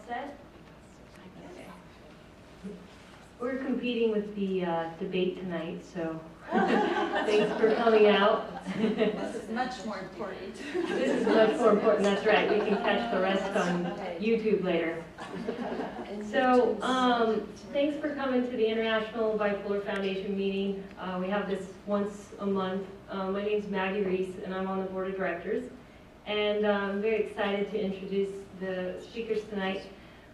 set? We're competing with the debate tonight, so thanks for coming out. This is much more important. This is much more important, that's right. You can catch the rest on YouTube later. So, thanks for coming to the International Bipolar Foundation meeting. We have this once a month. My name's Maggie Reese, and I'm on the board of directors. And I'm very excited to introduce the speakers tonight.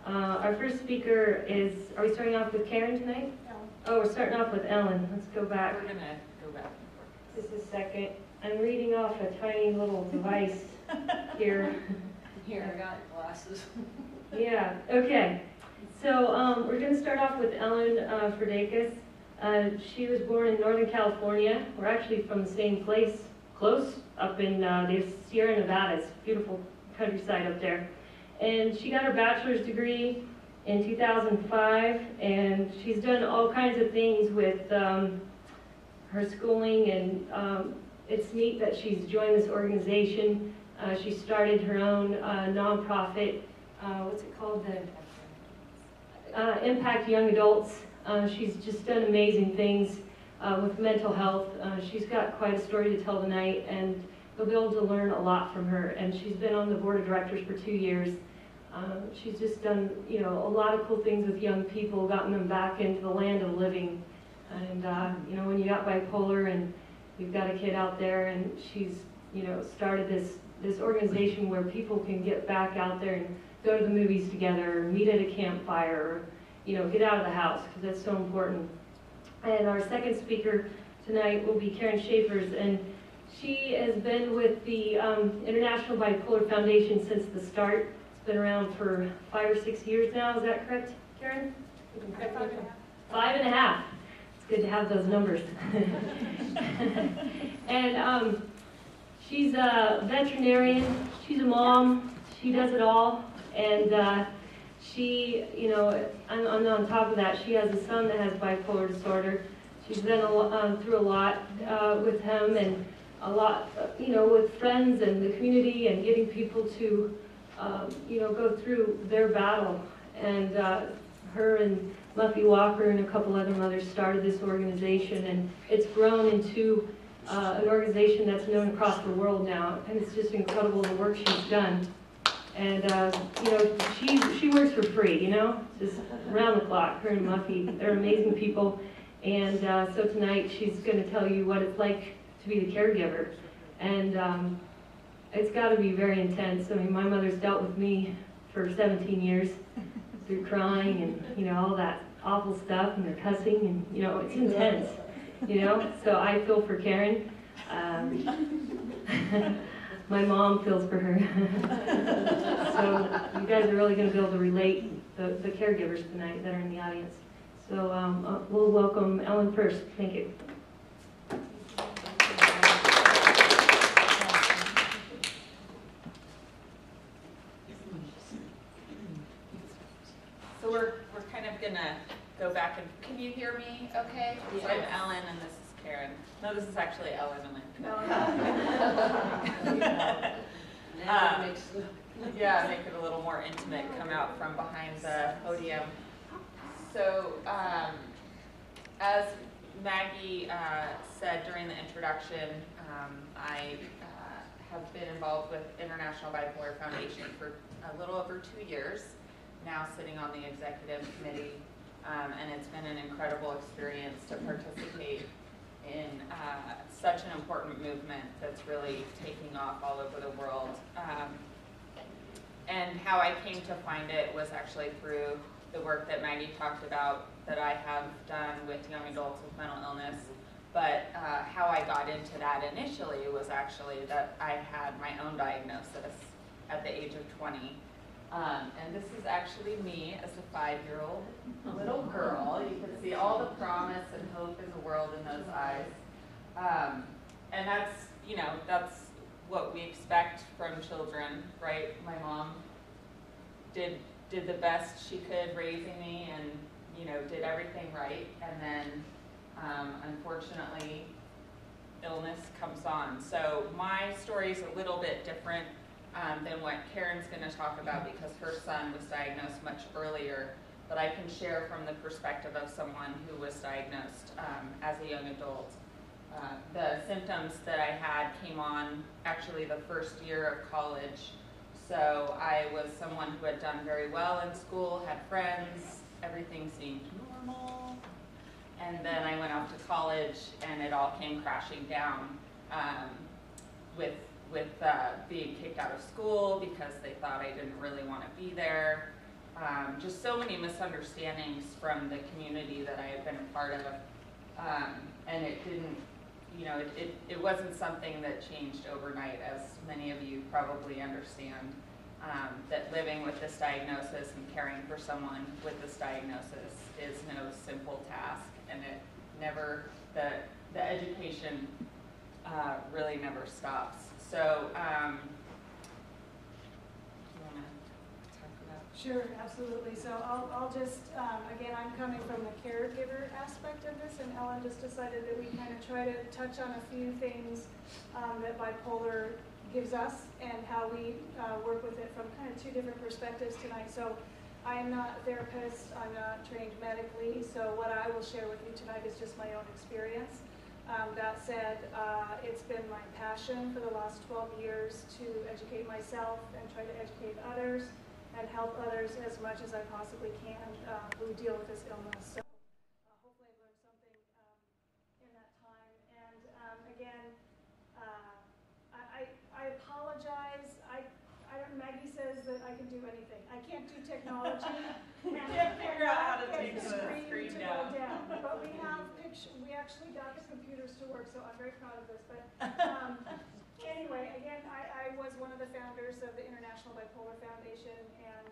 Our first speaker is, are we starting off with Karen tonight? No. Oh, we're starting off with Ellen. Let's go back. We're going to go back and forth. Just a second. I'm reading off a tiny little device here. Here, I got glasses. Yeah, okay. So we're going to start off with Ellen Frudakis. She was born in Northern California. We're actually from the same place, close, up in the Sierra Nevadas. Beautiful countryside up there. And she got her bachelor's degree in 2005, and she's done all kinds of things with her schooling, and it's neat that she's joined this organization. She started her own nonprofit, what's it called? The Impact Young Adults. She's just done amazing things with mental health. She's got quite a story to tell tonight, and you'll be able to learn a lot from her. And she's been on the board of directors for 2 years. She's just done, a lot of cool things with young people, gotten them back into the land of living. And, when you got bipolar and you've got a kid out there, and she's, started this organization where people can get back out there and go to the movies together, meet at a campfire, or, get out of the house, because that's so important. And our second speaker tonight will be Karen Sheffres, and she has been with the International Bipolar Foundation since the start. It's been around for 5 or 6 years now. Is that correct, Karen? 5.5. It's good to have those numbers. And she's a veterinarian. She's a mom. She does it all. And she, on top of that, she has a son that has bipolar disorder. She's been through a lot with him, and a lot, with friends and the community, and getting people to go through their battle. And her and Muffy Walker and a couple other mothers started this organization, and it's grown into an organization that's known across the world now. And it's just incredible the work she's done. And she works for free, just around the clock. Her and Muffy, they're amazing people. And so tonight she's going to tell you what it's like to be the caregiver. And it's got to be very intense. I mean, my mother's dealt with me for 17 years through crying and, all that awful stuff, and they're cussing, and, it's intense, So I feel for Karen. My mom feels for her. So you guys are really going to be able to relate, the caregivers tonight that are in the audience. So we'll welcome Ellen first. Thank you. So we're kind of going to go back and, can you hear me okay? So I'm Ellen and this is Karen. No, this is actually Ellen and yeah, make it a little more intimate, come out from behind the podium. So as Maggie said during the introduction, I have been involved with International Bipolar Foundation for a little over 2 years, now sitting on the executive committee, and it's been an incredible experience to participate in such an important movement that's really taking off all over the world. And how I came to find it was actually through the work that Maggie talked about that I have done with young adults with mental illness. But how I got into that initially was actually that I had my own diagnosis at the age of 20. And this is actually me as a 5-year-old little girl. You can see all the promise and hope in the world in those eyes. And that's what we expect from children, right? My mom did the best she could raising me, and did everything right. And then unfortunately illness comes on. So my story is a little bit different than what Karen's going to talk about because her son was diagnosed much earlier, but I can share from the perspective of someone who was diagnosed as a young adult. The symptoms that I had came on actually the first year of college. So I was someone who had done very well in school, had friends, everything seemed normal. And then I went off to college and it all came crashing down with being kicked out of school because they thought I didn't really want to be there. Just so many misunderstandings from the community that I had been a part of. And it didn't, you know, it wasn't something that changed overnight, as many of you probably understand, that living with this diagnosis and caring for someone with this diagnosis is no simple task, and it never, the education really never stops. So, do you want to talk about? Sure, absolutely. So I'll just, again, I'm coming from the caregiver aspect of this, and Ellen just decided that we kind of try to touch on a few things that bipolar gives us and how we work with it from kind of two different perspectives tonight. So I am not a therapist, I'm not trained medically, so what I will share with you tonight is just my own experience. That said, it's been my passion for the last 12 years to educate myself and try to educate others and help others as much as I possibly can who deal with this illness. So hopefully I've learned something in that time. And again, I apologize. Maggie says that I can do anything. I can't do technology. We can't figure out how to take the screen down. down. But we have pictures. We actually got the computers to work, so I'm very proud of this. But anyway, again, I was one of the founders of the International Bipolar Foundation, and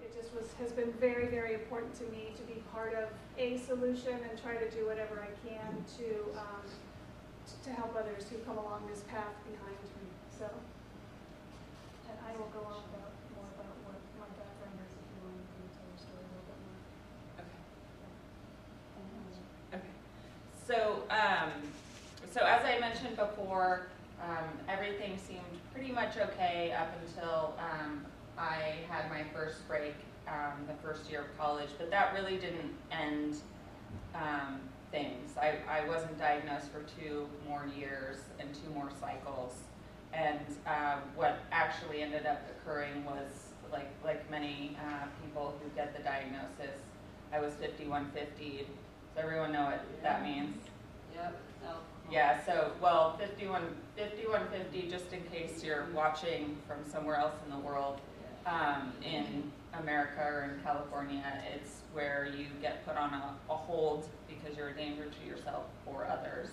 it just has been very, very important to me to be part of a solution and try to do whatever I can to help others who come along this path behind me. So, and I will go on more about what my background is if you want me to tell your story a little bit more. Okay. So as I mentioned before, everything seemed pretty much okay up until I had my first break the first year of college, but that really didn't end things. I wasn't diagnosed for 2 more years and 2 more cycles, and what actually ended up occurring was, like many people who get the diagnosis, I was 5150. Does everyone know what that means? Yep. No. Yeah, so, well, 5150, just in case you're watching from somewhere else in the world, in America or in California, it's where you get put on a hold because you're a danger to yourself or others.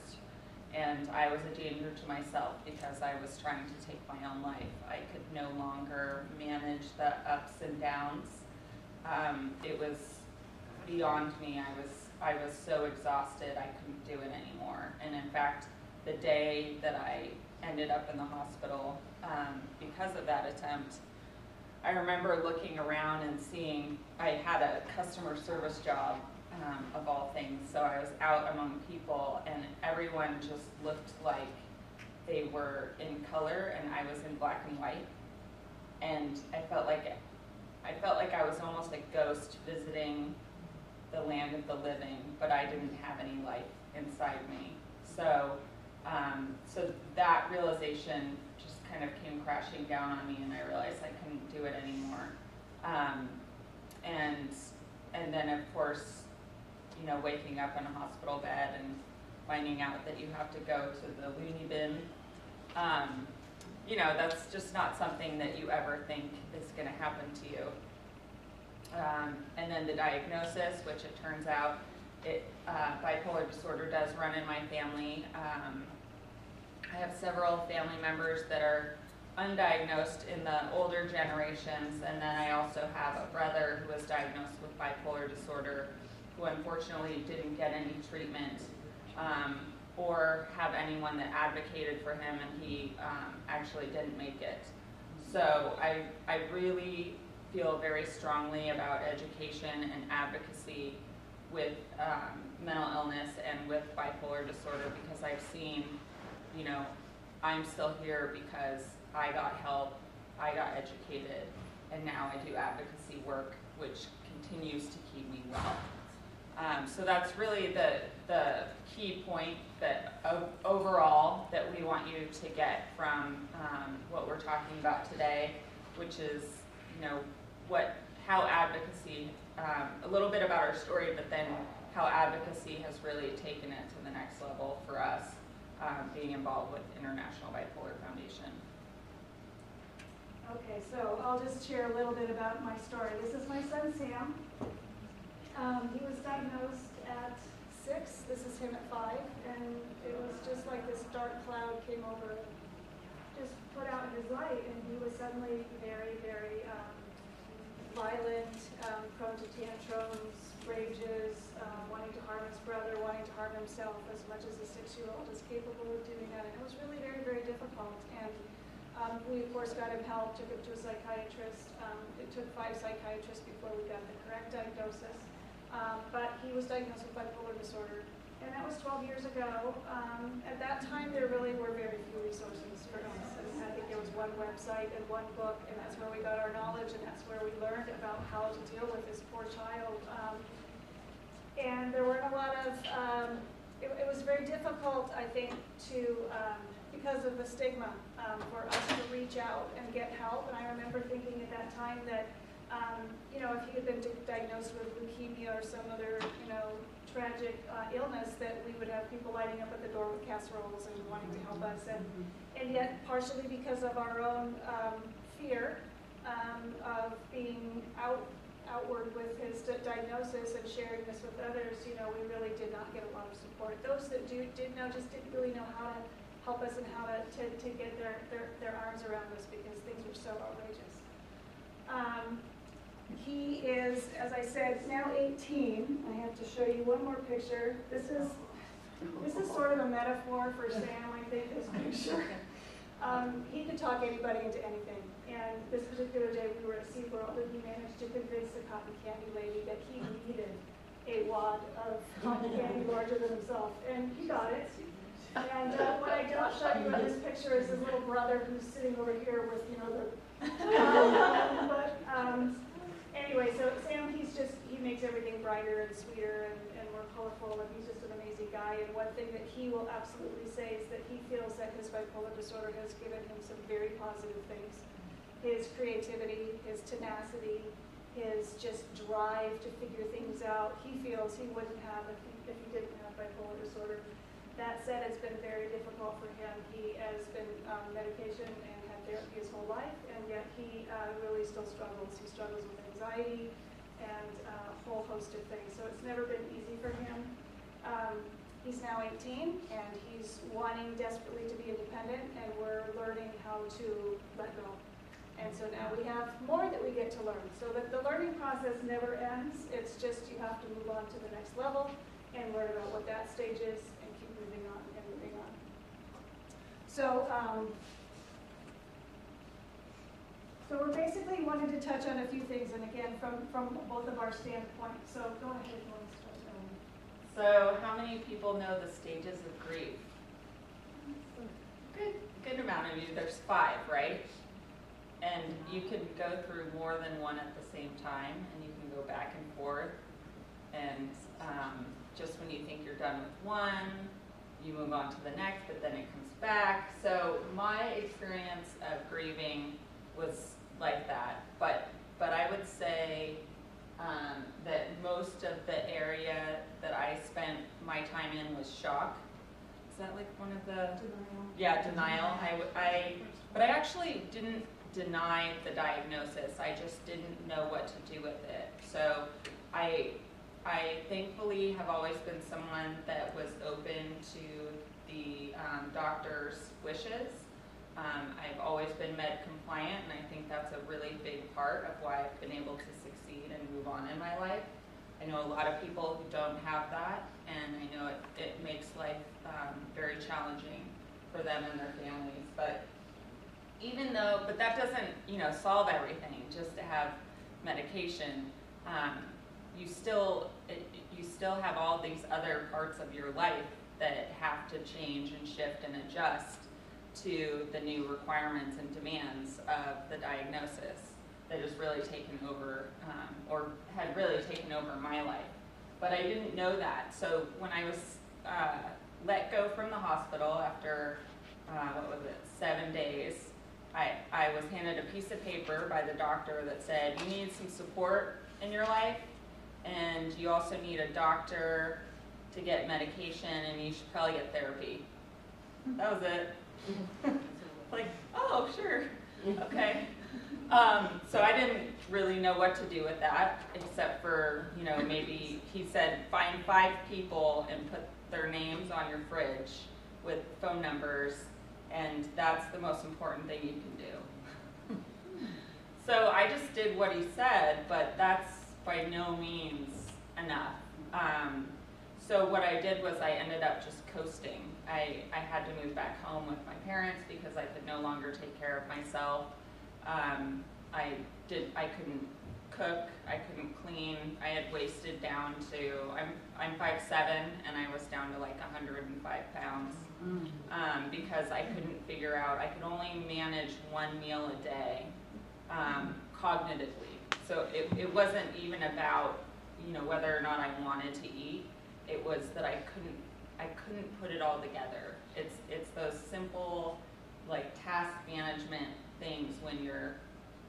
And I was a danger to myself because I was trying to take my own life. I could no longer manage the ups and downs. It was beyond me. I was so exhausted I couldn't do it anymore. And in fact, the day that I ended up in the hospital because of that attempt, I remember looking around and seeing I had a customer service job of all things. So I was out among people and everyone just looked like they were in color and I was in black and white. And I felt like I was almost a ghost visiting the land of the living, but I didn't have any life inside me. So, so that realization just kind of came crashing down on me, and I realized I couldn't do it anymore. And then, of course, you know, waking up in a hospital bed and finding out that you have to go to the loony bin. You know, that's just not something that you ever think is going to happen to you. And then the diagnosis, which it turns out, bipolar disorder does run in my family. I have several family members that are undiagnosed in the older generations, and then I also have a brother who was diagnosed with bipolar disorder who unfortunately didn't get any treatment or have anyone that advocated for him, and he actually didn't make it. So I really feel very strongly about education and advocacy with mental illness and with bipolar disorder, because I've seen, you know, I'm still here because I got help I got educated, and now I do advocacy work, which continues to keep me well. So that's really the key point that overall that we want you to get from what we're talking about today, which is, how advocacy, a little bit about our story, but then how advocacy has really taken it to the next level for us, being involved with International Bipolar Foundation. Okay, so I'll just share a little bit about my story. This is my son, Sam. He was diagnosed at 6. This is him at 5. And it was just like this dark cloud came over and just put out his light. And he was suddenly very, very violent, prone to tantrums, rages, wanting to harm his brother, wanting to harm himself as much as a 6-year-old is capable of doing that. And it was really very, very difficult. And we, of course, got him help, took him to a psychiatrist. It took 5 psychiatrists before we got the correct diagnosis. But he was diagnosed with bipolar disorder. And that was 12 years ago. At that time, there really were very few resources for us. I think there was one website and one book, and that's where we got our knowledge, and that's where we learned about how to deal with this poor child. And there weren't a lot of, it was very difficult, I think, to, because of the stigma, for us to reach out and get help. And I remember thinking at that time that, if he had been diagnosed with leukemia or some other, tragic illness, that we would have people lining up at the door with casseroles and wanting to help us. And yet, partially because of our own fear of being outward with his diagnosis and sharing this with others, we really did not get a lot of support. Those that did know just didn't really know how to help us and how to get their arms around us, because things were so outrageous. He is, as I said, now 18. I have to show you one more picture. This is sort of a metaphor for Sam, I think, this picture. He could talk anybody into anything. And this particular day we were at SeaWorld, and he managed to convince the cotton candy lady that he needed a wad of cotton candy larger than himself. And he got it. And what I don't show you in this picture is his little brother who's sitting over here with, anyway, so Sam, he makes everything brighter and sweeter and more colorful, and he's just an amazing guy. And one thing that he will absolutely say is that he feels that his bipolar disorder has given him some very positive things. His creativity, his tenacity, his just drive to figure things out, he feels he wouldn't have if he didn't have bipolar disorder. That said, it's been very difficult for him. He has been on medication and had therapy his whole life, and yet he really still struggles. He struggles with anxiety and a whole host of things. So it's never been easy for him. He's now 18, and he's wanting desperately to be independent, and we're learning how to let go. And so now we have more that we get to learn. So that the learning process never ends. It's just you have to move on to the next level and learn about what that stage is, and keep moving on and moving on. So, so we're basically wanting to touch on a few things, and again, from both of our standpoints. So go ahead and start. So how many people know the stages of grief? Good amount of you. There's 5, right? And you can go through more than one at the same time, and you can go back and forth. And just when you think you're done with one, you move on to the next, but then it comes back. So my experience of grieving was like that. But I would say that most of the area that I spent my time in was shock. Is that like one of the... Denial. Yeah, denial. But I actually didn't deny the diagnosis. I just didn't know what to do with it. So I thankfully have always been someone that was open to the doctor's wishes. I've always been med compliant, and I think that's a really big part of why I've been able to succeed and move on in my life. I know a lot of people who don't have that, and I know it makes life very challenging for them and their families. But that doesn't, solve everything. Just to have medication, you still have all these other parts of your life that have to change and shift and adjust to the new requirements and demands of the diagnosis that has really taken over, or had really taken over my life. But I didn't know that. So when I was let go from the hospital after, 7 days, I was handed a piece of paper by the doctor that said, you need some support in your life, and you also need a doctor to get medication, and you should probably get therapy. That was it. Like, oh, sure, okay. So I didn't really know what to do with that, except for, maybe he said, find 5 people and put their names on your fridge with phone numbers, and that's the most important thing you can do. So I just did what he said, but that's by no means enough. So what I did was I ended up just coasting. I had to move back home with my parents because I could no longer take care of myself. I couldn't cook, I couldn't clean. I had wasted down to, I'm 5'7", and I was down to like 105 pounds because I couldn't figure out, I could only manage 1 meal a day cognitively. So it wasn't even about, whether or not I wanted to eat. It was that I couldn't put it all together. It's those simple, like, task management things when you're,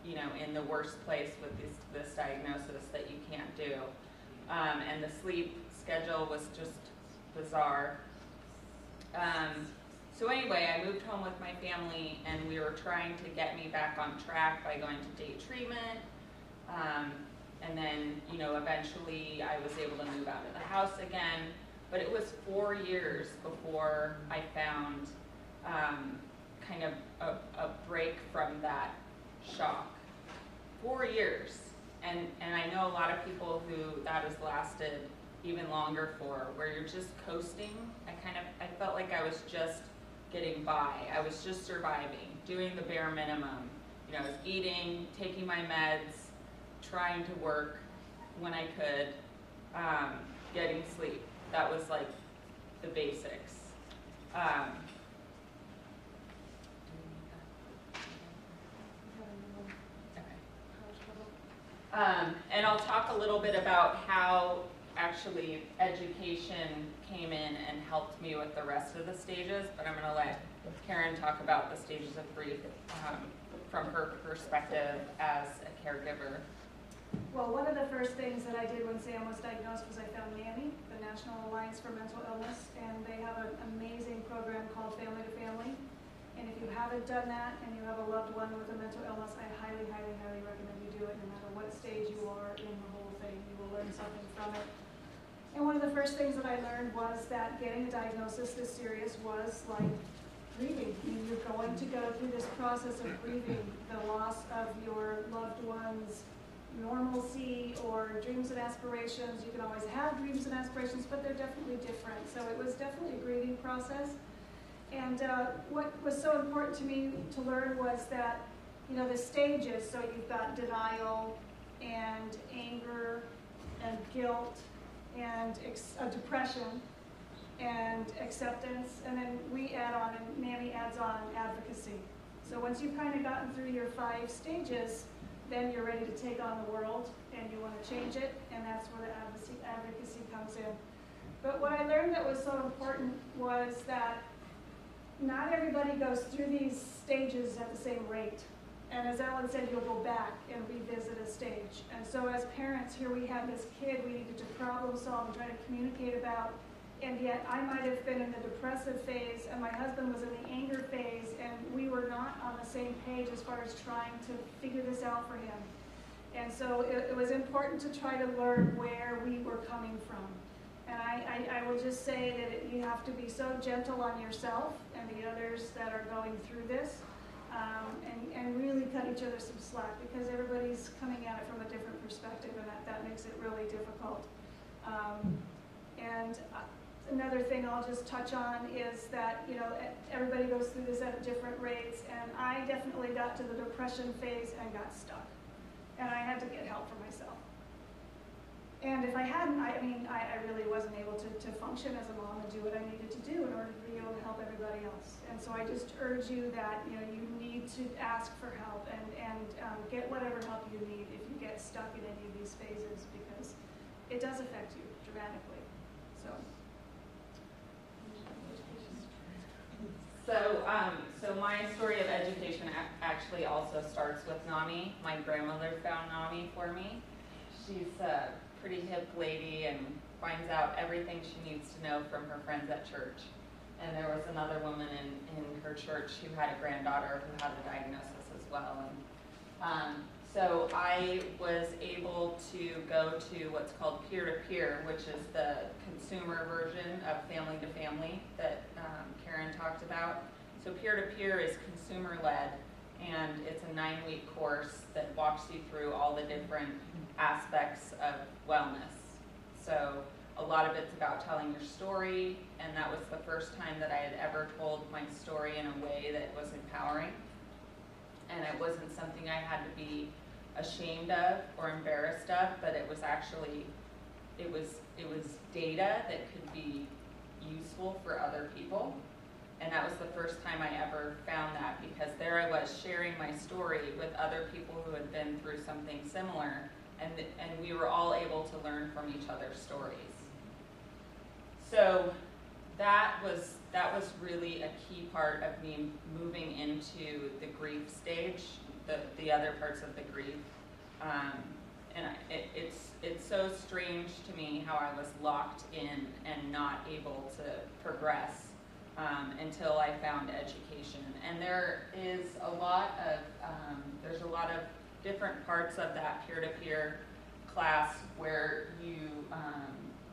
in the worst place with this diagnosis that you can't do. And the sleep schedule was just bizarre. So anyway, I moved home with my family, and we were trying to get me back on track by going to day treatment. And then, eventually I was able to move out of the house again. But it was 4 years before I found kind of a break from that shock. 4 years. And I know a lot of people who that has lasted even longer for, where you're just coasting. I felt like I was just getting by. I was just surviving, doing the bare minimum. I was eating, taking my meds, trying to work when I could, getting sleep. That was like the basics. And I'll talk a little bit about how actually education came in and helped me with the rest of the stages, but I'm going to let Karen talk about the stages of grief from her perspective as a caregiver. Well, one of the first things that I did when Sam was diagnosed was I found NAMI, the National Alliance for Mental Illness, and they have an amazing program called Family to Family. And if you haven't done that and you have a loved one with a mental illness, I highly, highly, highly recommend you do it, no matter what stage you are in the whole thing. You will learn something from it. And one of the first things that I learned was that getting a diagnosis this serious was like grieving. I mean, you're going to go through this process of grieving the loss of your loved one's normalcy or dreams and aspirations. You can always have dreams and aspirations, but they're definitely different. So it was definitely a grieving process. And what was so important to me to learn was that, the stages, so you've got denial and anger and guilt and depression and acceptance, and then we add on, and NAMI adds on advocacy. So once you've kind of gotten through your 5 stages, then you're ready to take on the world and you want to change it, and that's where the advocacy comes in. But what I learned that was so important was that not everybody goes through these stages at the same rate. And as Ellen said, you'll go back and revisit a stage. And so as parents, here we have this kid we needed to problem solve and try to communicate about, and yet I might have been in the depressive phase and my husband was in the anger phase, and we were not on the same page as far as trying to figure this out for him. And so it was important to try to learn where we were coming from. And I will just say that you have to be so gentle on yourself and the others that are going through this, and really cut each other some slack, because everybody's coming at it from a different perspective, and that makes it really difficult. And another thing I'll just touch on is that, everybody goes through this at different rates, and I definitely got to the depression phase and got stuck. And I had to get help for myself. And if I hadn't, I really wasn't able to function as a mom and do what I needed to do in order to be able to help everybody everybody else. And so I just urge you that, you know, you need to ask for help and get whatever help you need if you get stuck in any of these phases, because it does affect you dramatically. So my story of education actually also starts with NAMI. My grandmother found NAMI for me. She's a pretty hip lady and finds out everything she needs to know from her friends at church. And there was another woman in her church who had a granddaughter who had a diagnosis as well. And so I was able to go to what's called peer-to-peer, which is the consumer version of family-to-family that Karen talked about. So peer-to-peer is consumer-led, and it's a 9-week course that walks you through all the different aspects of wellness. So a lot of it's about telling your story, and that was the first time that I had ever told my story in a way that was empowering. And it wasn't something I had to be ashamed of or embarrassed of, but it was actually, it was data that could be useful for other people. And that was the first time I ever found that, because there I was sharing my story with other people who had been through something similar, and we were all able to learn from each other's stories. So that was really a key part of me moving into the grief stage, the other parts of the grief. It's so strange to me how I was locked in and not able to progress until I found education. And there's a lot of different parts of that peer-to-peer class where you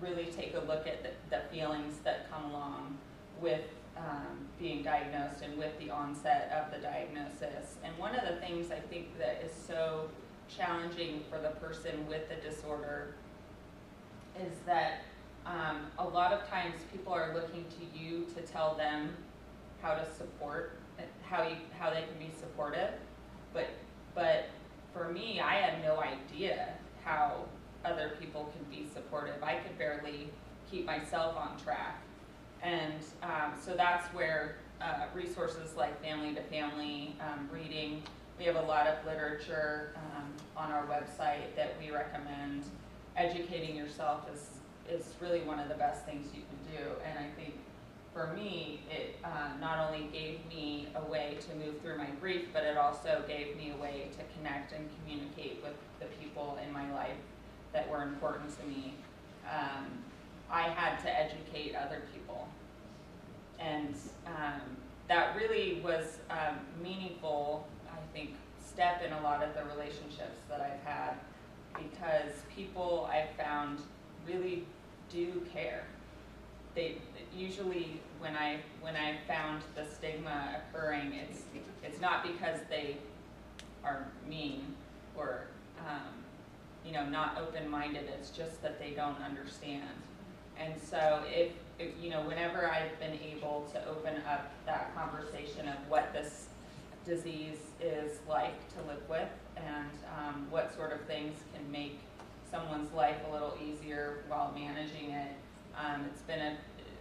really take a look at the feelings that come along with being diagnosed and with the onset of the diagnosis. And one of the things I think that is so challenging for the person with the disorder is that a lot of times people are looking to you to tell them how to support, how they can be supportive, but for me, I had no idea how other people can be supportive. I could barely keep myself on track. And so that's where resources like Family to Family, reading, we have a lot of literature on our website that we recommend. Educating yourself is really one of the best things you can do. And I think for me, it not only gave me a way to move through my grief, but it also gave me a way to connect and communicate with the people in my life that were important to me. I had to educate other people. And that really was a meaningful, I think, step in a lot of the relationships that I've had, because people I've found really do care. They usually, when I found the stigma occurring, it's not because they are mean or not open-minded. It's just that they don't understand. And so if whenever I've been able to open up that conversation of what this disease is like to live with, and what sort of things can make someone's life a little easier while managing it, it's been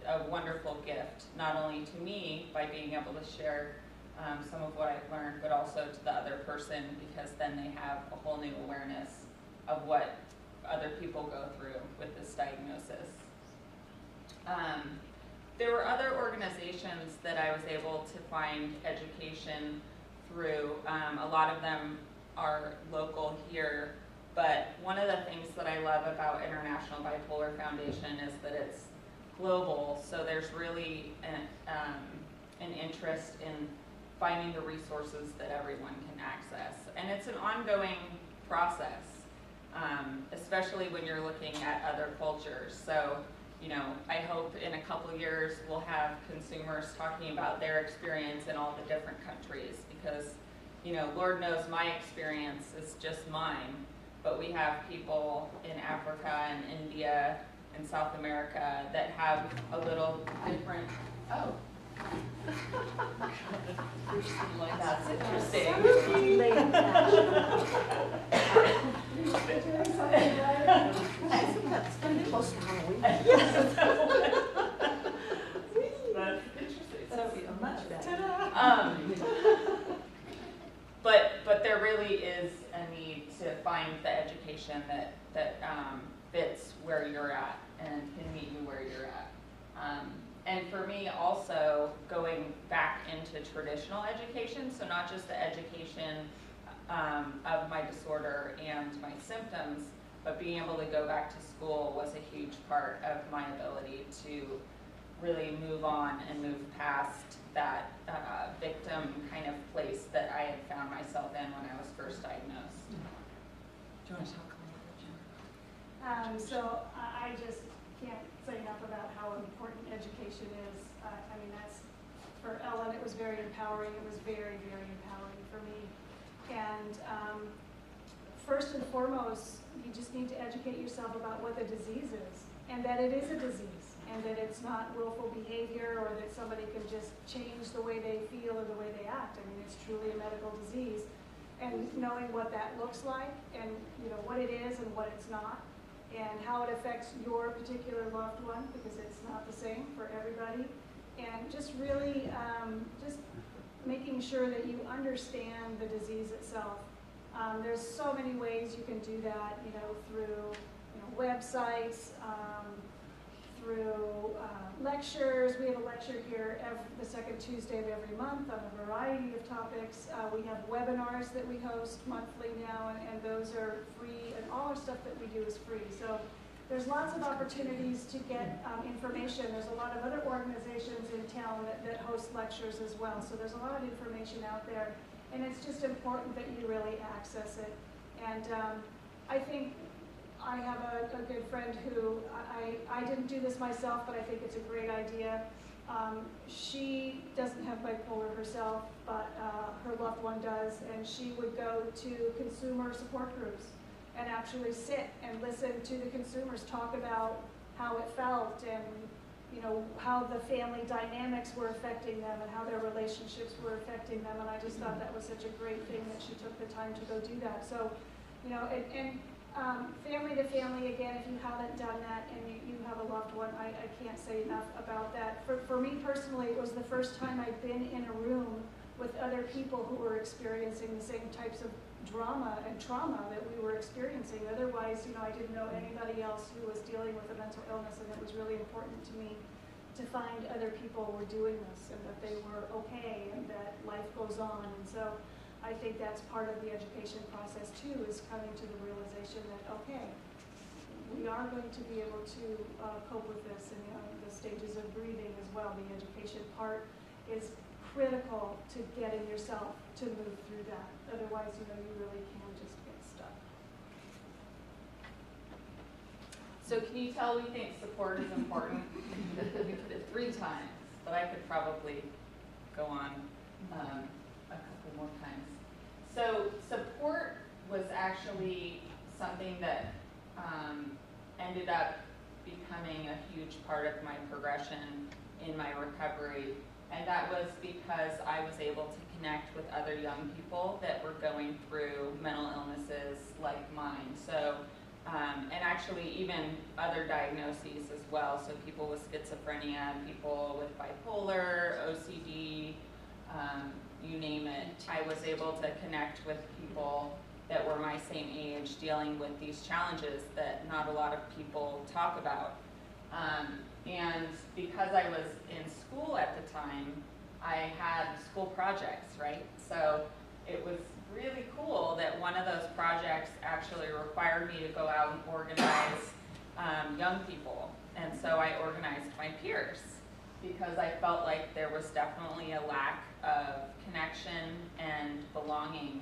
a wonderful gift, not only to me by being able to share some of what I've learned, but also to the other person, because then they have a whole new awareness of what other people go through with this diagnosis. There were other organizations that I was able to find education through. A lot of them are local here, but one of the things that I love about International Bipolar Foundation is that it's global, so there's really an interest in finding the resources that everyone can access. And it's an ongoing process, especially when you're looking at other cultures. So, I hope in a couple years we'll have consumers talking about their experience in all the different countries, because, Lord knows my experience is just mine, but we have people in Africa and India and South America that have a little different, that's interesting. That's pretty close to Halloween. That's interesting. So Much better. Ta-da! But there really is a need to find the education that fits where you're at and can meet you where you're at. And for me also, going back into traditional education, so not just the education of my disorder and my symptoms, but being able to go back to school was a huge part of my ability to really move on and move past that victim kind of place that I had found myself in when I was first diagnosed. Do you want to talk a little bit, Jen? So I just can't say enough about how important education is. I mean, that's, for Ellen, it was very empowering. It was very, very empowering for me. And first and foremost, you just need to educate yourself about what the disease is, and that it is a disease, and that it's not willful behavior, or that somebody can just change the way they feel or the way they act. I mean, it's truly a medical disease. And knowing what that looks like, and what it is and what it's not, and how it affects your particular loved one, because it's not the same for everybody, and just really just making sure that you understand the disease itself. There's so many ways you can do that, through websites, through lectures. We have a lecture here the second Tuesday of every month on a variety of topics. We have webinars that we host monthly now, and those are free, and all our stuff that we do is free. So there's lots of opportunities to get information. There's a lot of other organizations in town that host lectures as well. So there's a lot of information out there, and it's just important that you really access it. And I think I have a good friend who, I didn't do this myself, but I think it's a great idea. She doesn't have bipolar herself, but her loved one does, and she would go to consumer support groups and actually sit and listen to the consumers talk about how it felt, and how the family dynamics were affecting them, and how their relationships were affecting them. And I just thought that was such a great thing that she took the time to go do that. So, family to family, again, if you haven't done that and you have a loved one, I can't say enough about that. For me personally, it was the first time I'd been in a room with other people who were experiencing the same types of drama and trauma that we were experiencing. Otherwise, I didn't know anybody else who was dealing with a mental illness, and it was really important to me to find other people who were doing this, and that they were okay, and that life goes on. And so I think that's part of the education process too, is coming to the realization that, okay, we are going to be able to cope with this, and the stages of grieving as well. The education part is critical to getting yourself to move through that. Otherwise, you really can just get stuck. So can you tell we think support is important? We put it 3 times, but I could probably go on a couple more times. So support was actually something that ended up becoming a huge part of my progression in my recovery. And that was because I was able to connect with other young people that were going through mental illnesses like mine. So, and actually even other diagnoses as well. So people with schizophrenia, people with bipolar, OCD, you name it. I was able to connect with people that were my same age dealing with these challenges that not a lot of people talk about. And because I was in school at the time, I had school projects, right? So it was really cool that one of those projects actually required me to go out and organize young people. And so I organized my peers, because I felt like there was definitely a lack of connection and belonging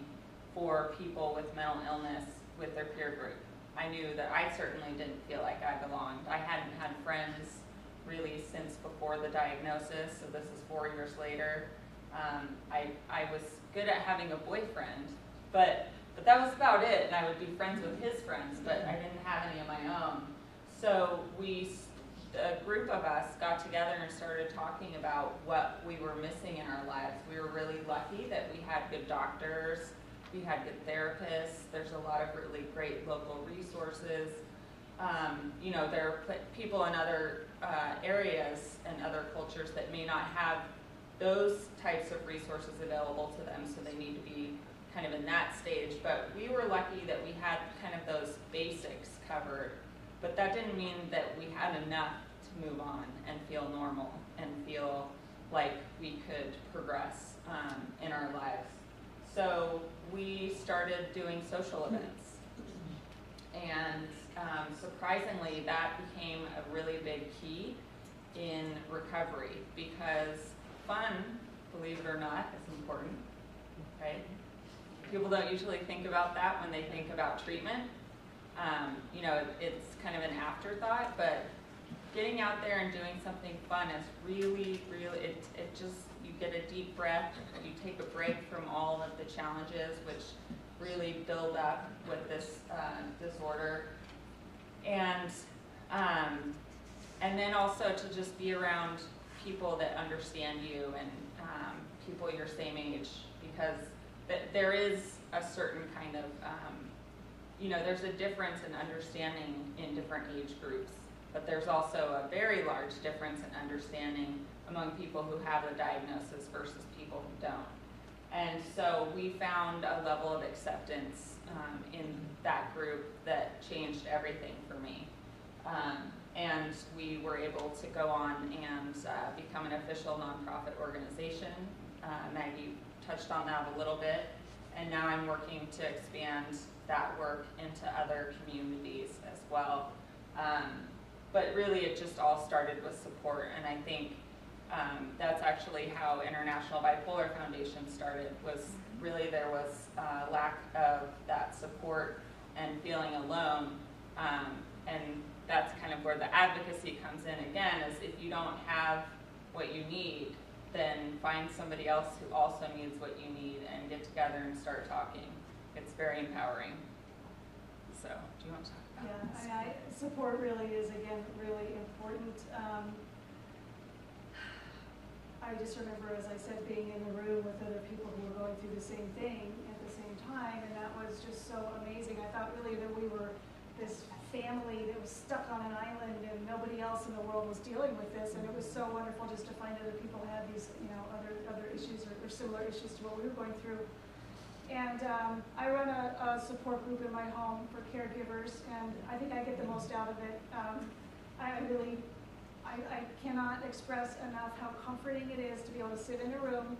for people with mental illness with their peer group. I knew that I certainly didn't feel like I belonged. I hadn't had friends really since before the diagnosis, so this is 4 years later. I was good at having a boyfriend, but that was about it, and I would be friends with his friends, but I didn't have any of my own. So a group of us got together and started talking about what we were missing in our lives. We were really lucky that we had good doctors, we had good therapists. There's a lot of really great local resources. There are people in other areas and other cultures that may not have those types of resources available to them, so they need to be kind of in that stage. But we were lucky that we had kind of those basics covered, but that didn't mean that we had enough to move on and feel normal and feel like we could progress in our lives. So we started doing social events, and surprisingly that became a really big key in recovery, because fun, believe it or not, is important, right? People don't usually think about that when they think about treatment. You know, it's kind of an afterthought, but getting out there and doing something fun is really, it just, you get a deep breath, you take a break from all of the challenges which really build up with this disorder. And then also to just be around people that understand you and people your same age, because there is a certain kind of, you know, there's a difference in understanding in different age groups, but there's also a very large difference in understanding among people who have a diagnosis versus people who don't. And so we found a level of acceptance in that group that changed everything for me. And we were able to go on and become an official nonprofit organization. Maggie touched on that a little bit, and now I'm working to expand that work into other communities as well. But really it just all started with support, and I think that's actually how International Bipolar Foundation started, was really there was a lack of that support and feeling alone, and that's kind of where the advocacy comes in again, is if you don't have what you need, then find somebody else who also needs what you need and get together and start talking. It's very empowering. So, do you want to talk about this? Yeah, support really is, again, really important. I just remember, as I said, being in the room with other people who were going through the same thing at the same time, and that was just so amazing. I thought really that we were this family that was stuck on an island and nobody else in the world was dealing with this, and it was so wonderful just to find other people had these, you know, other issues or similar issues to what we were going through. And I run a support group in my home for caregivers, and I think I get the most out of it. I cannot express enough how comforting it is to be able to sit in a room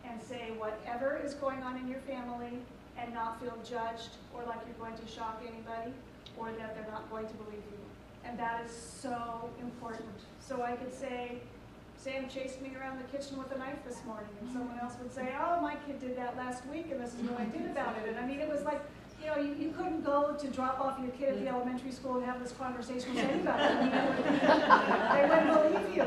and say whatever is going on in your family and not feel judged or like you're going to shock anybody or that they're not going to believe you. And that is so important. So I could say, Sam chased me around the kitchen with a knife this morning, and someone else would say, oh, my kid did that last week, and this is what I did about it. And I mean, it was like, you know, you couldn't go to drop off your kid at the elementary school and have this conversation with anybody. I mean, they wouldn't believe you.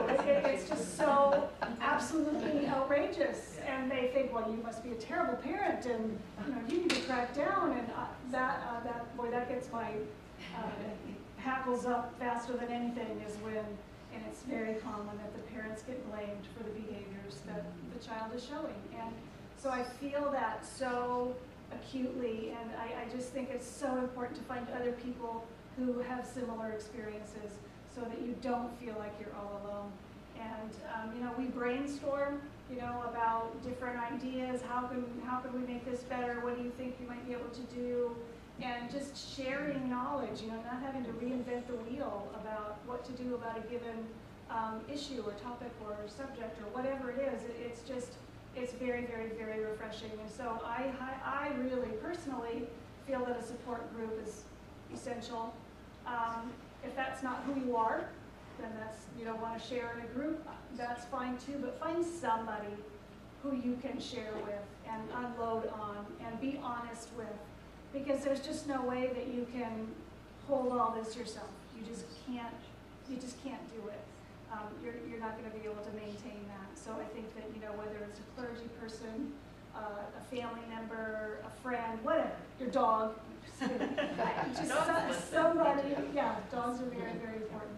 It's just so absolutely outrageous. And they think, well, you must be a terrible parent, and you know, you need to crack down. And that gets my hackles up faster than anything is when. And it's very common that the parents get blamed for the behaviors that the child is showing. And so I feel that so acutely, and I just think it's so important to find other people who have similar experiences so that you don't feel like you're all alone. And you know, we brainstorm, you know, about different ideas. How can we make this better? What do you think you might be able to do? And just sharing knowledge, you know, not having to reinvent the wheel about what to do about a given issue or topic or subject or whatever it is. It's very, very, very refreshing. And so I really personally feel that a support group is essential. If that's not who you are, then you don't want to share in a group, that's fine too, but find somebody who you can share with and unload on and be honest with. Because there's just no way that you can hold all this yourself. You just can't do it. You're not going to be able to maintain that. So I think that, you know, whether it's a clergy person, a family member, a friend, whatever, your dog, somebody, yeah, dogs are very, very important.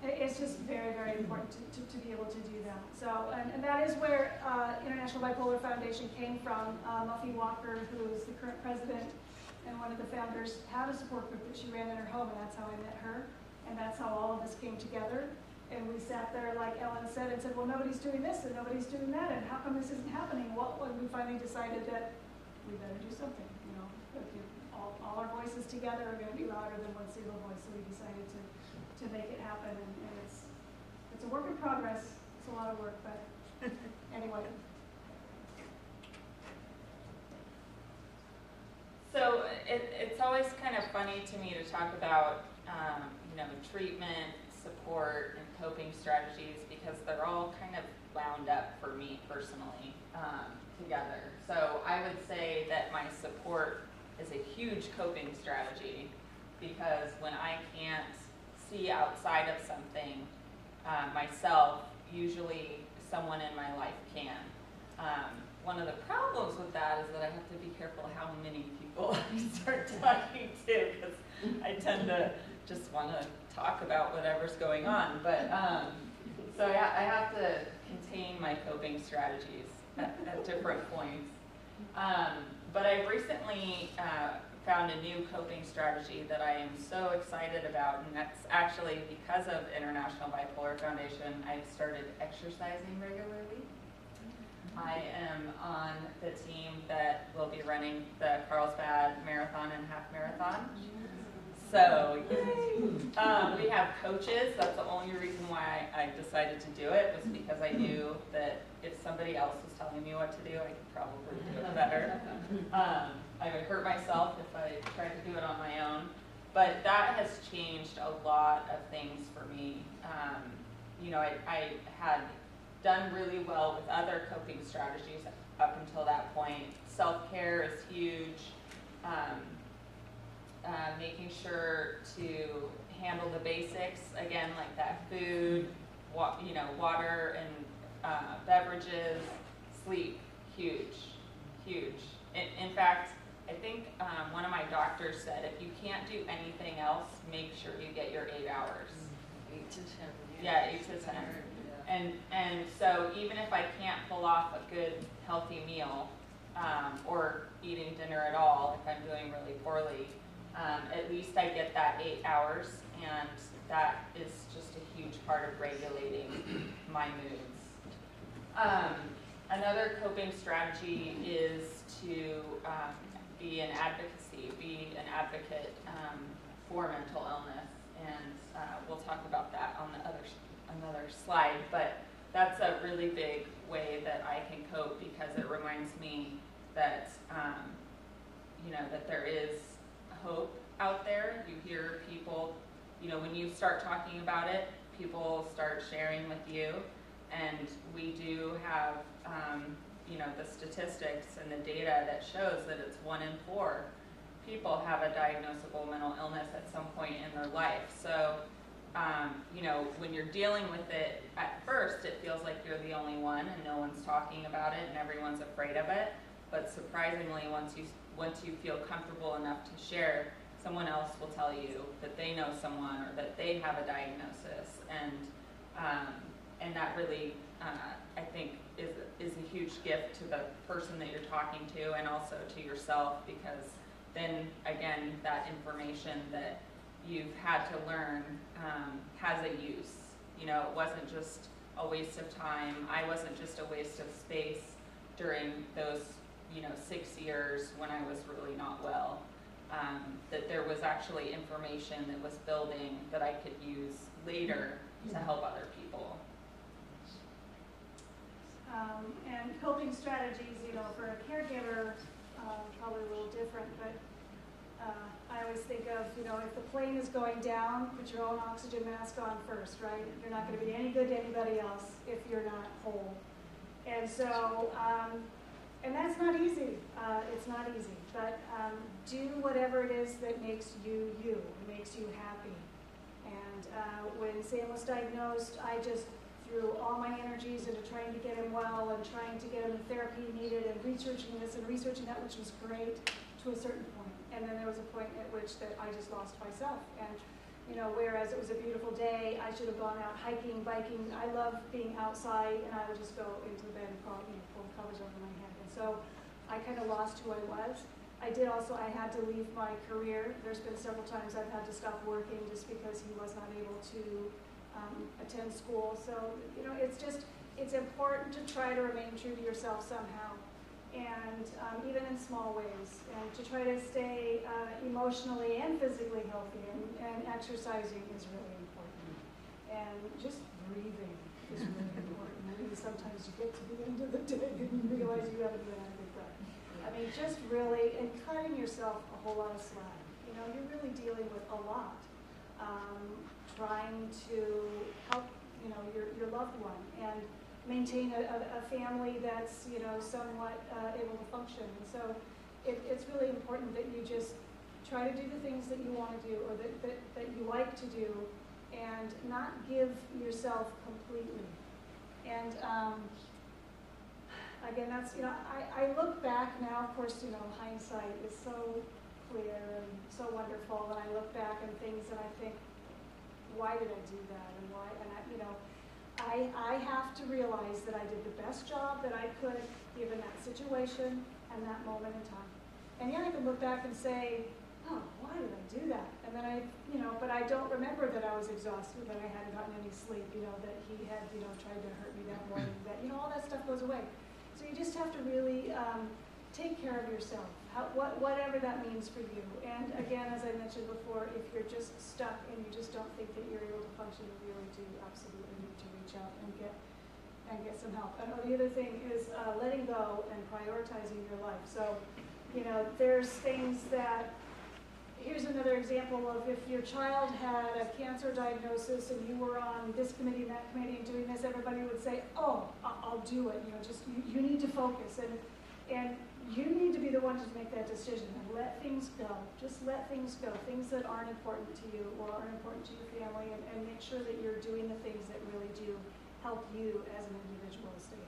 It's just very, very important to be able to do that. So, and that is where International Bipolar Foundation came from. Muffy Walker, who is the current president and one of the founders, had a support group that she ran in her home, and that's how I met her. And that's how all of us came together. And we sat there, like Ellen said, and said, well, nobody's doing this and nobody's doing that, and how come this isn't happening? Well, when we finally decided that we better do something, you know. If you, all our voices together are going to be louder than one single voice, so we decided to make it happen, and it's a work in progress. It's a lot of work, but anyway. So it's always kind of funny to me to talk about, treatment, support, and coping strategies because they're all kind of wound up for me personally together. So I would say that my support is a huge coping strategy because when I can't see outside of something myself, usually someone in my life can. One of the problems with that is that I have to be careful how many people I start talking to because I tend to just want to talk about whatever's going on. But so I have to contain my coping strategies at different points. But I've recently found a new coping strategy that I am so excited about, and that's actually because of International Bipolar Foundation. I've started exercising regularly. I am on the team that will be running the Carlsbad Marathon and Half Marathon. So, yay! We have coaches. That's the only reason why I decided to do it was because I knew that if somebody else was telling me what to do, I could probably do it better. I would hurt myself if I tried to do it on my own. But that has changed a lot of things for me. I had done really well with other coping strategies up until that point. Self-care is huge. Making sure to handle the basics, again, like that food, water and beverages, sleep, huge. In fact, I think one of my doctors said if you can't do anything else, make sure you get your 8 hours. 8 to 10. Yeah, 8 to 10. And so even if I can't pull off a good healthy meal or eating dinner at all, if I'm doing really poorly, at least I get that 8 hours, and that is just a huge part of regulating my moods. Another coping strategy is to be an advocate for mental illness, and we'll talk about that on another slide, but that's a really big way that I can cope because it reminds me that, that there is hope out there. You hear people, when you start talking about it, people start sharing with you, and we do have, the statistics and the data that shows that it's 1 in 4 people have a diagnosable mental illness at some point in their life. So, when you're dealing with it, at first it feels like you're the only one and no one's talking about it and everyone's afraid of it. But surprisingly, once you feel comfortable enough to share, someone else will tell you that they know someone or that they have a diagnosis, and that really, I think, is a huge gift to the person that you're talking to and also to yourself, because then again, that information that you've had to learn has a use. It wasn't just a waste of time. I wasn't just a waste of space during those 6 years when I was really not well. That there was actually information that was building that I could use later to help other people. And coping strategies, for a caregiver, probably a little different, but I always think of, if the plane is going down, put your own oxygen mask on first, right? You're not going to be any good to anybody else if you're not whole. And so, and that's not easy. It's not easy, but do whatever it is that makes you you, makes you happy. And when Sam was diagnosed, I just threw all my energies into trying to get him well and trying to get him the therapy he needed and researching this and researching that, which was great to a certain point. And then there was a point at which that I just lost myself. And whereas it was a beautiful day, I should have gone out hiking, biking. I love being outside, and I would just go into the bed and pull the covers over my head. And so I kind of lost who I was. I had to leave my career. There's been several times I've had to stop working just because he was not able to attend school. So, it's important to try to remain true to yourself somehow, and even in small ways, and to try to stay emotionally and physically healthy, and exercising is really important. And just breathing is really important. I mean, sometimes you get to the end of the day and you realize you haven't even had a good breath. I mean, just really, and cutting yourself a whole lot of slack. You're really dealing with a lot. Trying to help, your loved one and maintain a family that's, somewhat able to function. And so it's really important that you just try to do the things that you want to do, or that you like to do, and not give yourself completely. And again, that's, I look back now, of course, hindsight is so clear and so wonderful, and I look back on things and I think, why did I do that, and why, and I have to realize that I did the best job that I could given that situation and that moment in time. And yeah, I can look back and say, oh, why did I do that? And then but I don't remember that I was exhausted, that I hadn't gotten any sleep, that he had, tried to hurt me that morning, that, all that stuff goes away. So you just have to really take care of yourself, whatever that means for you. And again, as I mentioned before, if you're just stuck and you just don't think that you're able to function, you really do absolutely need to reach out and get some help. And the other thing is letting go and prioritizing your life. So, there's things that, here's another example of if your child had a cancer diagnosis and you were on this committee and that committee and doing this, everybody would say, oh, I'll do it. You need to focus. And you need to be the one to make that decision and let things go. Just let things go. Things that aren't important to you or aren't important to your family, and make sure that you're doing the things that really do help you as an individual to stay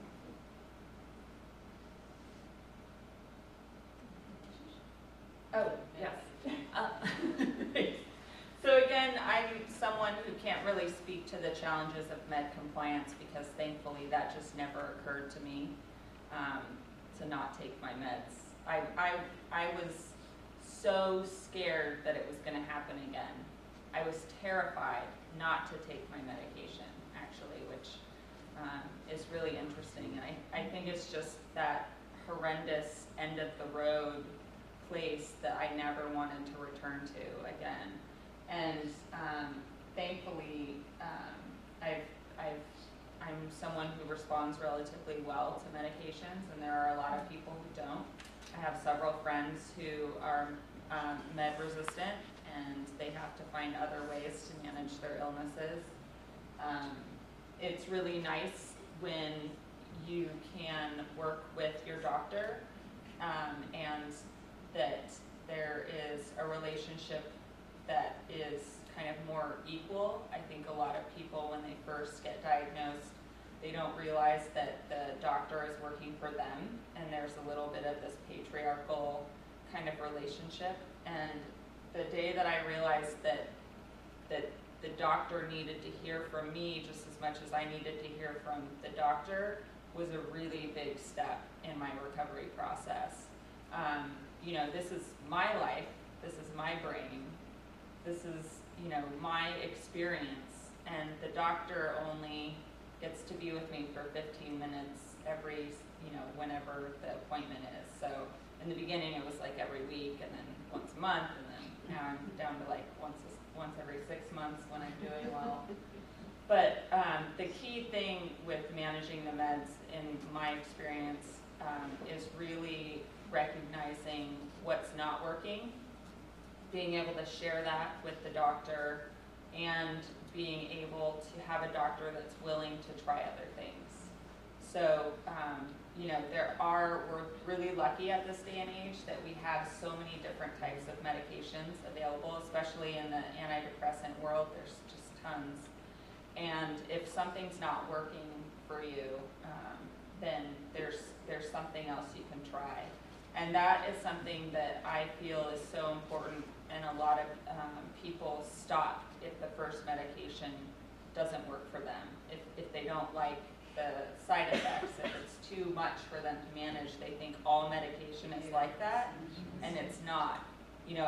healthy. Oh, yes. So again, I'm someone who can't really speak to the challenges of med compliance, because thankfully that just never occurred to me. To not take my meds. I was so scared that it was going to happen again. I was terrified not to take my medication, actually, which is really interesting. And I think it's just that horrendous end of the road place that I never wanted to return to again. And thankfully, I'm someone who responds relatively well to medications, and there are a lot of people who don't. I have several friends who are med resistant, and they have to find other ways to manage their illnesses. It's really nice when you can work with your doctor, and that there is a relationship that is kind of more equal. I think a lot of people, when they first get diagnosed, they don't realize that the doctor is working for them, and there's a little bit of this patriarchal kind of relationship. And the day that I realized that the doctor needed to hear from me just as much as I needed to hear from the doctor was a really big step in my recovery process. This is my life, this is my brain, this is, my experience, and the doctor only gets to be with me for 15 minutes every, whenever the appointment is. So in the beginning it was like every week, and then once a month, and then now I'm down to like once every 6 months when I'm doing well. But the key thing with managing the meds, in my experience, is really recognizing what's not working, being able to share that with the doctor, and being able to have a doctor that's willing to try other things. So, we're really lucky at this day and age that we have so many different types of medications available, especially in the antidepressant world. There's just tons. And if something's not working for you, then there's something else you can try. And that is something that I feel is so important, and a lot of people stop if the first medication doesn't work for them. If they don't like the side effects, if it's too much for them to manage, they think all medication is like that, and it's not.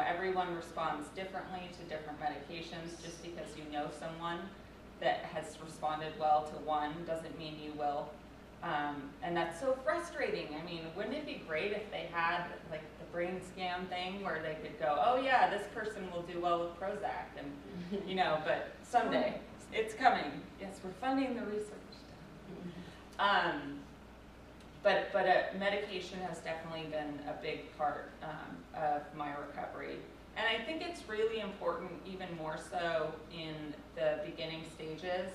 Everyone responds differently to different medications. Just because you know someone that has responded well to one doesn't mean you will. And that's so frustrating. I mean, wouldn't it be great if they had like the brain scan thing where they could go, oh yeah, this person will do well with Prozac, and you know, but someday it's coming. Yes, we're funding the research. But medication has definitely been a big part of my recovery. And I think it's really important, even more so in the beginning stages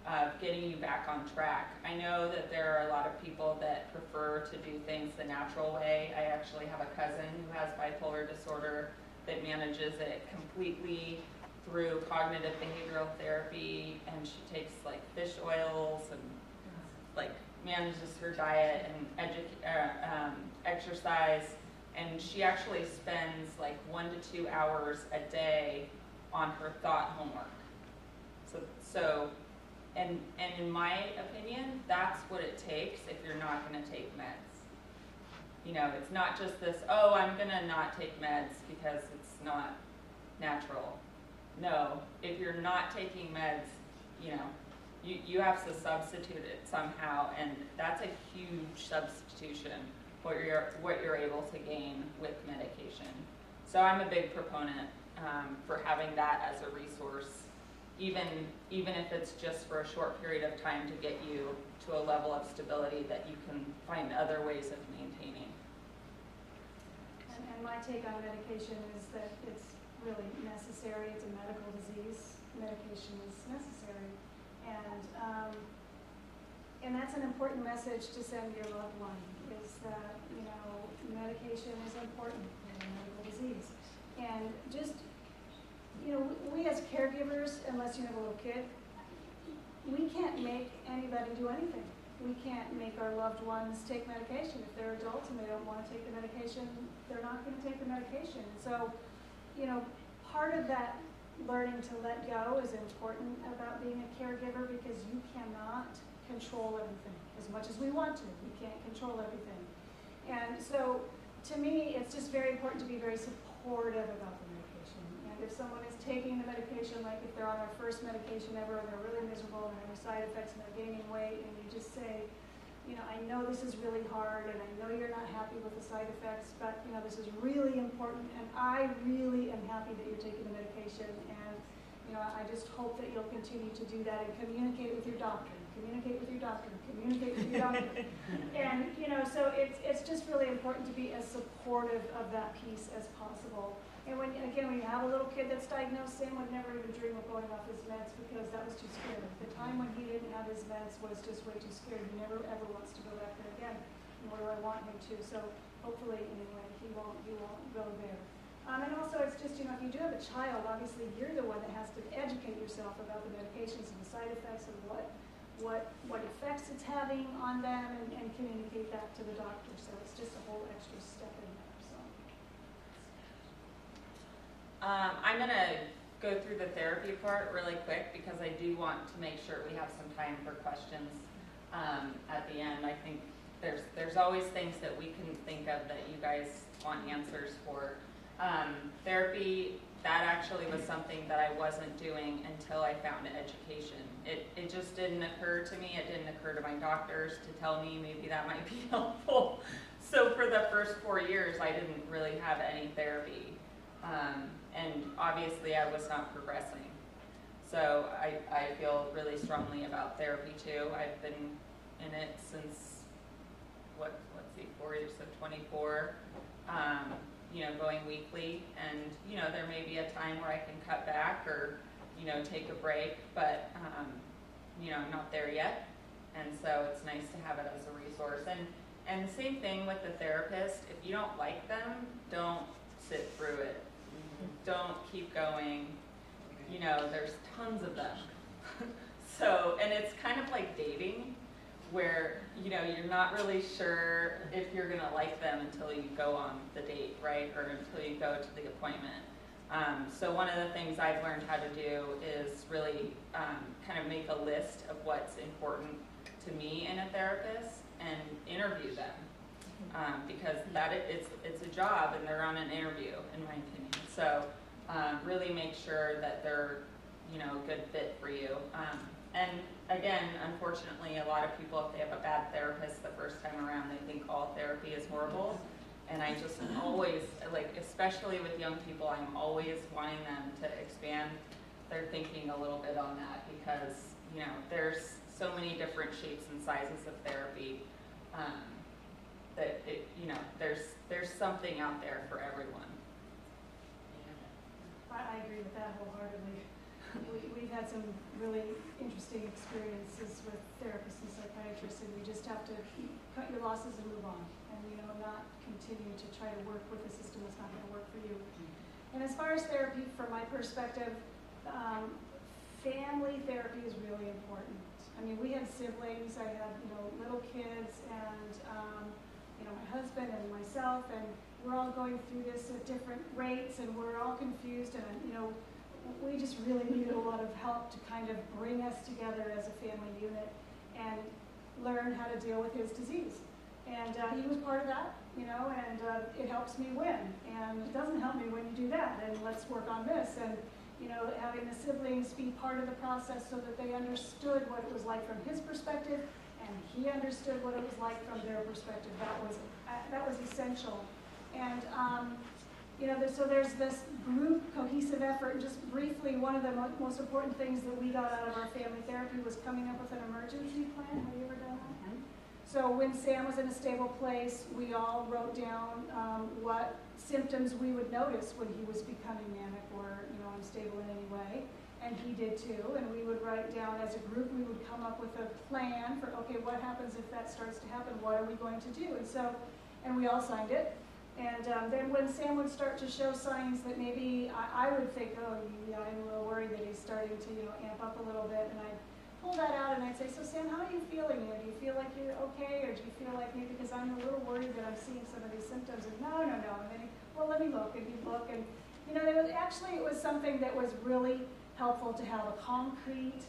of getting you back on track. I know that there are a lot of people that prefer to do things the natural way. I actually have a cousin who has bipolar disorder that manages it completely through cognitive behavioral therapy, and she takes like fish oils and like manages her diet and exercise, and she actually spends like 1 to 2 hours a day on her thought homework. And in my opinion, that's what it takes if you're not going to take meds. You know, it's not just this, oh, I'm going to not take meds because it's not natural. No, if you're not taking meds, you know, you have to substitute it somehow, and that's a huge substitution what you're able to gain with medication. So I'm a big proponent for having that as a resource, even if it's just for a short period of time to get you to a level of stability that you can find other ways of maintaining. And my take on medication is that it's really necessary. It's a medical disease. Medication is necessary. And that's an important message to send your loved one, is that, you know, medication is important in a medical disease. And just, you know, we as caregivers, unless you have a little kid, we can't make anybody do anything. We can't make our loved ones take medication. If they're adults and they don't want to take the medication, they're not going to take the medication. So, you know, part of that learning to let go is important about being a caregiver, because you cannot control everything as much as we want to. We can't control everything. And so, to me, it's just very important to be very supportive about the medication. And if someone is taking the medication, like if they're on their first medication ever and they're really miserable and having side effects and they're gaining weight, and you just say, you know, I know this is really hard and I know you're not happy with the side effects, but, you know, this is really important and I really am happy that you're taking the medication, and, you know, I just hope that you'll continue to do that and communicate with your doctor. Communicate with your doctor, communicate with your doctor. And, you know, so it's just really important to be as supportive of that piece as possible. And when you have a little kid that's diagnosed, Sam would never even dream of going off his meds because that was too scary. The time when he didn't have his meds was just way too scary. He never ever wants to go back there again, nor do I want him to. So hopefully, anyway, he won't go there. And also, it's just, you know, if you do have a child, obviously you're the one that has to educate yourself about the medications and the side effects and what effects it's having on them, and communicate that to the doctor. So it's just a whole extra step in there. So I'm going to go through the therapy part really quick because I do want to make sure we have some time for questions at the end. I think there's always things that we can think of that you guys want answers for. Therapy, that actually was something that I wasn't doing until I found education. It just didn't occur to me. It didn't occur to my doctors to tell me maybe that might be helpful. So for the first 4 years, I didn't really have any therapy. And obviously I was not progressing. So I feel really strongly about therapy too. I've been in it since, let's see, 4 years, so 24. You know, going weekly, and, you know, there may be a time where I can cut back or, you know, take a break, but, you know, I'm not there yet, and so it's nice to have it as a resource. And the same thing with the therapist. If you don't like them, don't sit through it. Don't keep going. You know, there's tons of them. So, and it's kind of like dating, where, you know, you're not really sure if you're going to like them until you go on the date, right, or until you go to the appointment. So one of the things I've learned how to do is really kind of make a list of what's important to me in a therapist and interview them, because it's a job and they're on an interview, in my opinion. So really make sure that they're a good fit for you. And again, unfortunately, a lot of people, if they have a bad therapist the first time around, they think all therapy is horrible. And I just always, like, especially with young people, I'm always wanting them to expand their thinking a little bit on that, because, there's so many different shapes and sizes of therapy, that there's something out there for everyone. I agree with that wholeheartedly. We've had some really interesting experiences with therapists and psychiatrists, and you just have to cut your losses and move on, and not continue to try to work with a system that's not going to work for you. And as far as therapy, from my perspective, family therapy is really important. I mean, we had siblings. I had little kids, and my husband and myself, and we're all going through this at different rates, and we're all confused, and we just really needed a lot of help to kind of bring us together as a family unit and learn how to deal with his disease. And he was part of that, and it helps me win. And it doesn't help me when you do that, and let's work on this. And, having the siblings be part of the process so that they understood what it was like from his perspective, and he understood what it was like from their perspective. That was essential. And, so there's this group cohesive effort. Just briefly, one of the most important things that we got out of our family therapy was coming up with an emergency plan. Have you ever done that? Mm-hmm. So when Sam was in a stable place, we all wrote down what symptoms we would notice when he was becoming manic or unstable in any way. And he did too. And we would write down as a group, we would come up with a plan for, okay, what happens if that starts to happen? What are we going to do? And we all signed it. And then when Sam would start to show signs that maybe I would think, oh, yeah, I'm a little worried that he's starting to amp up a little bit, and I'd pull that out and I'd say, so Sam, how are you feeling? Do you feel like you're okay, or do you feel like maybe because I'm a little worried that I'm seeing some of these symptoms? And no. And then well, let me look, and he'd look, and it was something that was really helpful to have a concrete,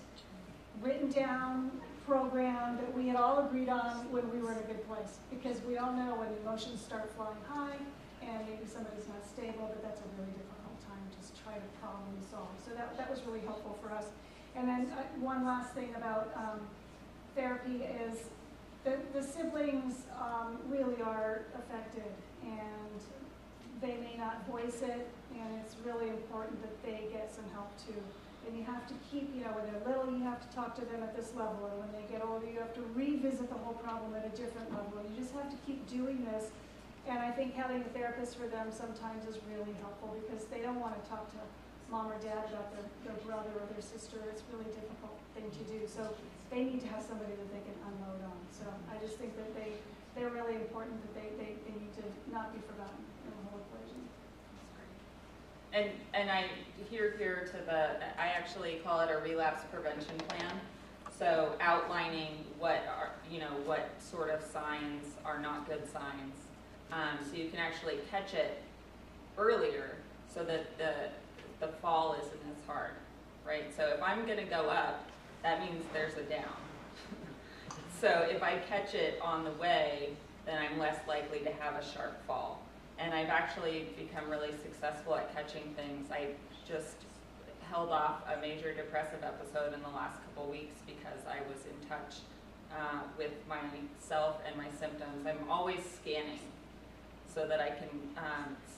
written down program that we had all agreed on when we were in a good place, because we all know when emotions start flying high and maybe somebody's not stable, but that's a really difficult time to just try to problem solve. So that was really helpful for us. And then one last thing about therapy is the siblings really are affected, and they may not voice it, and it's really important that they get some help too. And you have to keep, when they're little, you have to talk to them at this level, and when they get older, you have to revisit the whole problem at a different level, and you just have to keep doing this. And I think having a therapist for them sometimes is really helpful, because they don't want to talk to mom or dad about their brother or their sister. It's a really difficult thing to do. So they need to have somebody that they can unload on. So I just think that they're really important, that they need to not be forgotten in the whole equation. And I I actually call it a relapse prevention plan. So outlining what sort of signs are not good signs, so you can actually catch it earlier, so that the fall isn't as hard, right? So if I'm going to go up, that means there's a down. So if I catch it on the way, then I'm less likely to have a sharp fall. And I've actually become really successful at catching things. I just held off a major depressive episode in the last couple weeks because I was in touch with myself and my symptoms. I'm always scanning so that I can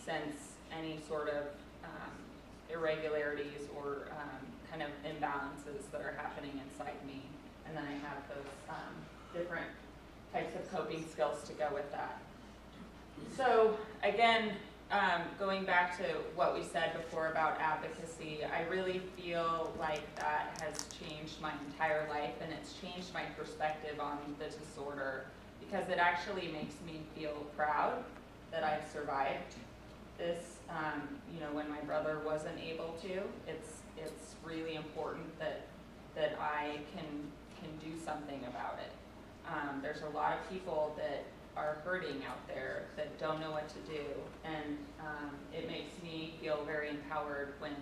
sense any sort of irregularities or kind of imbalances that are happening inside me. And then I have those different types of coping skills to go with that. So again, going back to what we said before about advocacy, I really feel like that has changed my entire life, and it's changed my perspective on the disorder, because it actually makes me feel proud that I've survived this. When my brother wasn't able to, it's really important that I can do something about it. There's a lot of people that are hurting out there that don't know what to do, and it makes me feel very empowered when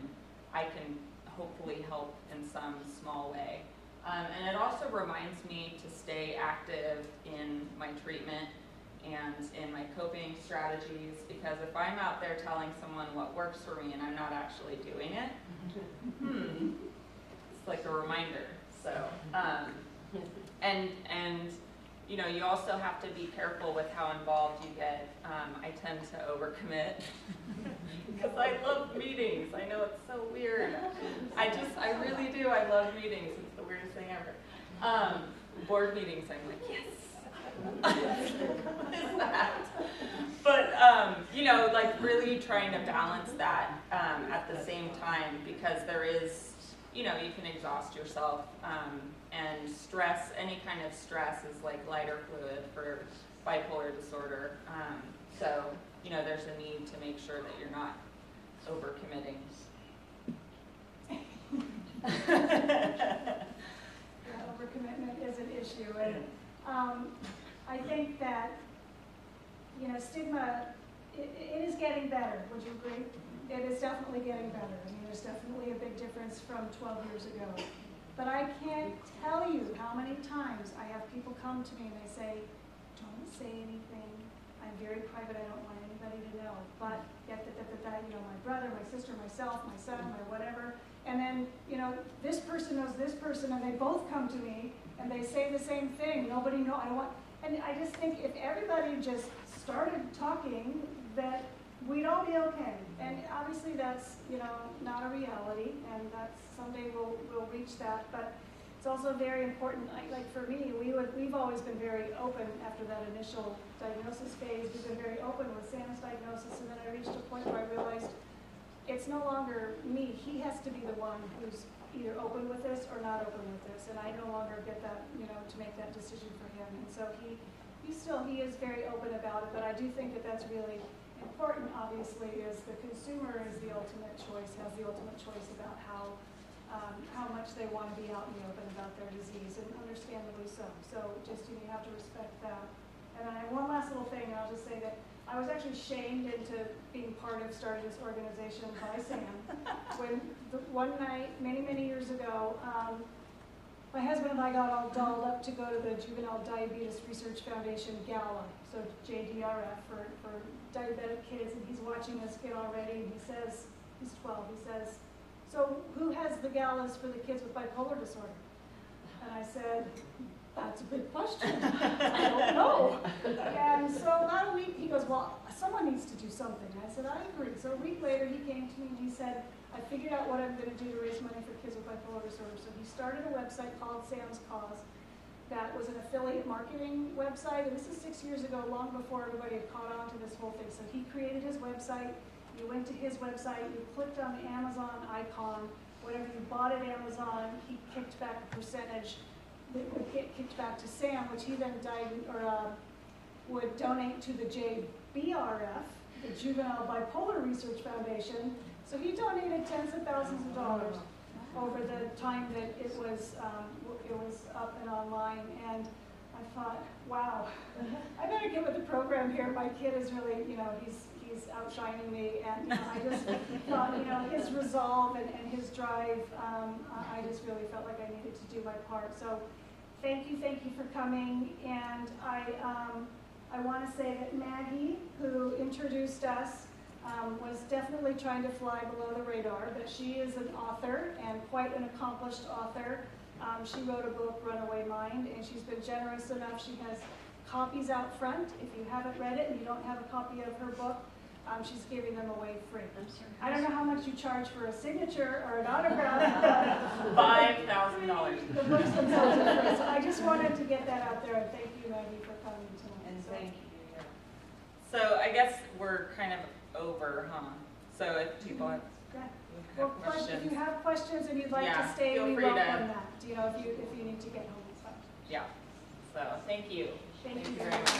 I can hopefully help in some small way. And it also reminds me to stay active in my treatment and in my coping strategies, because if I'm out there telling someone what works for me and I'm not actually doing it, it's like a reminder. So, and you know, you also have to be careful with how involved you get. I tend to overcommit because I love meetings. I know it's so weird. I really do. I love meetings. It's the weirdest thing ever. Board meetings, I'm like, yes. What is that? But, you know, like really trying to balance that at the same time, because there is, you know, you can exhaust yourself, and stress, any kind of stress is like lighter fluid for bipolar disorder. So, you know, there's a need to make sure that you're not overcommitting. Yeah, overcommitment is an issue, and I think that, you know, stigma, it is getting better. Would you agree? It is definitely getting better. I mean, there's definitely a big difference from 12 years ago. But I can't tell you how many times I have people come to me and they say, don't say anything. I'm very private. I don't want anybody to know. But you know, my brother, my sister, myself, my son, my whatever. And then, you know, this person knows this person, and they both come to me and they say the same thing. Nobody know. And I just think if everybody just started talking, that we'd all be okay. And obviously that's, you know, not a reality, and that's someday we'll reach that. But it's also very important, like for me, we've always been very open after that initial diagnosis phase. We've been very open with Sam's diagnosis, and then I reached a point where I realized it's no longer me. He has to be the one who's either open with this or not open with this, and I no longer get that, you know, to make that decision for him. And so he is very open about it, but I do think that that's really important, obviously, is the consumer is the ultimate choice, has the ultimate choice about how much they want to be out in the open about their disease, and understandably so. So just, you have to respect that. And I have one last little thing, and I'll just say that I was actually shamed into being part of starting this organization by Sam. When one night, many, many years ago, my husband and I got all dolled up to go to the Juvenile Diabetes Research Foundation Gala, so JDRF for diabetic kids, and he's watching us get all ready, and he says, he's 12, he says, so who has the galas for the kids with bipolar disorder? And I said, that's a big question. I don't know. And so about a week, he goes, well, someone needs to do something. I said, I agree. So a week later, he came to me and he said, I figured out what I'm going to do to raise money for kids with bipolar disorder. So he started a website called Sam's Cause that was an affiliate marketing website. And this is 6 years ago, long before everybody had caught on to this whole thing. So he created his website. You went to his website. You clicked on the Amazon icon. Whatever you bought at Amazon, he kicked back a percentage that would get kicked back to Sam, which he then would donate to the JBRF, the Juvenile Bipolar Research Foundation. So he donated tens of thousands of dollars over the time that it was up and online. And I thought, wow, I better get with the program here. My kid is really, you know, he's outshining me, and you know, I just thought, you know, his resolve and his drive, I just really felt like I needed to do my part. So thank you for coming. And I want to say that Maggie, who introduced us, was definitely trying to fly below the radar, but she is an author, and quite an accomplished author. She wrote a book, Runaway Mind, and she's been generous enough. She has copies out front. If you haven't read it and you don't have a copy of her book, she's giving them away free. I don't know how much you charge for a signature or an autograph. $5,000. The books themselves are free. So I just wanted to get that out there, and thank you, Maggie, for coming tonight. And thank you. So I guess we're kind of over, huh? So if people have questions. If you have questions and you'd like to stay, we welcome that. You know, if you need to get home, it's fine. Yeah. So thank you. Thank you very much.